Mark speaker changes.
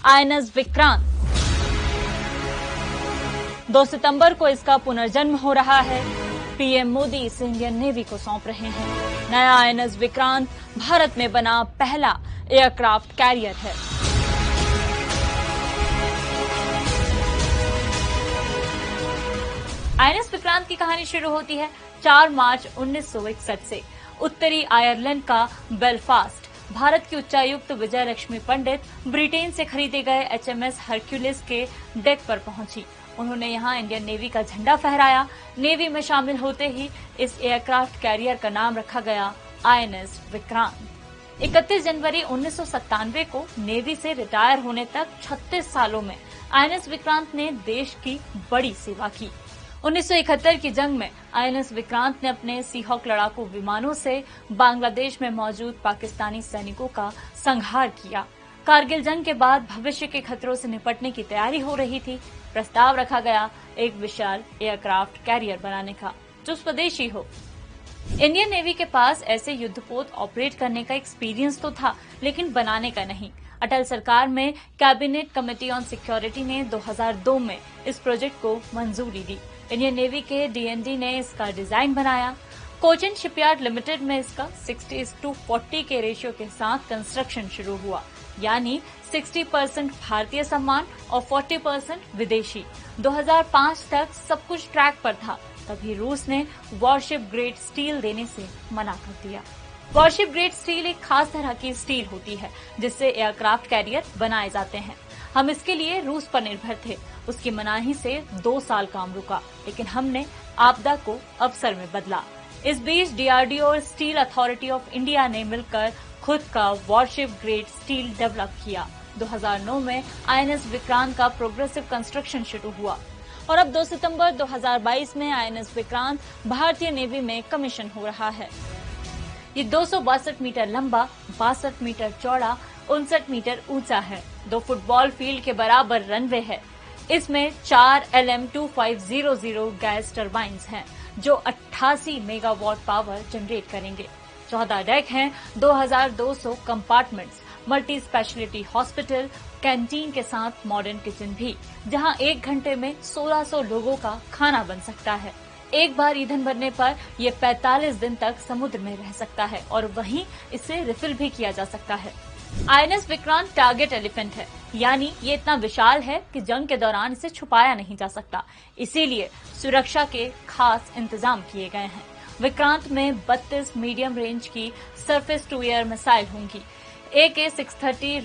Speaker 1: INS Vikrant. 2 सितंबर को इसका पुनर्जन्म हो रहा है। पीएम मोदी इसे इंडियन नेवी को सौंप रहे हैं। नया आईएनएस विक्रांत भारत में बना पहला एयरक्राफ्ट कैरियर है। आईएनएस विक्रांत की कहानी शुरू होती है 4 मार्च 1961 से। उत्तरी आयरलैंड का बेलफास्ट भारत की उच्चायुक्त विजय लक्ष्मी पंडित ब्रिटेन से खरीदे गए एचएमएस हरक्यूलिस के डेक पर पहुंची। उन्होंने यहां इंडियन नेवी का झंडा फहराया। नेवी में शामिल होते ही इस एयरक्राफ्ट कैरियर का नाम रखा गया आईएनएस विक्रांत। 31 जनवरी 1997 को नेवी से रिटायर होने तक 36 सालों में आईएनएस विक्रांत ने देश की बड़ी सेवा की। 1971 की जंग में आईएनएस विक्रांत ने अपने सीहॉक लड़ाकू विमानों से बांग्लादेश में मौजूद पाकिस्तानी सैनिकों का संहार किया। कारगिल जंग के बाद भविष्य के खतरों से निपटने की तैयारी हो रही थी। प्रस्ताव रखा गया एक विशाल एयरक्राफ्ट कैरियर बनाने का जो स्वदेशी हो। इंडियन नेवी के पास ऐसे युद्धपोत ऑपरेट करने का एक्सपीरियंस तो था, लेकिन बनाने का नहीं। अटल सरकार में कैबिनेट कमेटी ऑन सिक्योरिटी ने 2002 में इस प्रोजेक्ट को मंजूरी दी। इंडियन नेवी के डीएनडी ने इसका डिजाइन बनाया। कोचिन शिपयार्ड लिमिटेड में इसका 60:40 के रेशियो के साथ कंस्ट्रक्शन शुरू हुआ, यानी 60% भारतीय सम्मान और 40% विदेशी। 2005 तक सब कुछ ट्रैक पर था। तभी रूस ने वॉरशिप ग्रेड स्टील देने से मना कर दिया। वॉरशिप ग्रेड स्टील एक खास तरह की स्टील होती है जिससे एयरक्राफ्ट कैरियर बनाए जाते हैं। हम इसके लिए रूस पर निर्भर थे। उसकी मनाही से 2 साल काम रुका, लेकिन हमने आपदा को अवसर में बदला। इस बीच डीआरडीओ और स्टील अथॉरिटी ऑफ इंडिया ने मिलकर खुद का वॉरशिप ग्रेड स्टील डेवलप किया। 2009 में आईएनएस विक्रांत का प्रोग्रेसिव कंस्ट्रक्शन शुरू हुआ और अब 2 सितंबर 2022 में आईएनएस विक्रांत भारतीय नेवी में कमीशन हो रहा है। ये 262 मीटर लंबा, 62 मीटर चौड़ा, 59 मीटर ऊंचा है। 2 फुटबॉल फील्ड के बराबर रनवे है। इसमें 4 LM-2500 गैस टर्बाइन्स हैं जो 88 मेगावाट पावर जनरेट करेंगे। 14 डेक हैं, 2200 compartments, multi speciality hospital, canteen के साथ मॉडर्न किचन भी, जहां 1 घंटे में 1600 लोगों का खाना बन सकता है। एक बार ईंधन भरने पर यह 45 दिन तक समुद्र में रह सकता है और वहीं इसे रिफिल भी किया जा सकता है। आईएनएस विक्रांत टारगेट एलिफेंट है, यानी ये इतना विशाल है कि जंग के दौरान इसे छुपाया नहीं जा सकता। इसीलिए सुरक्षा के खास इंतजाम किए गए हैं। विक्रांत में 32 मीडियम रेंज की सरफेस टू एयर मिसाइल होंगी। AK-630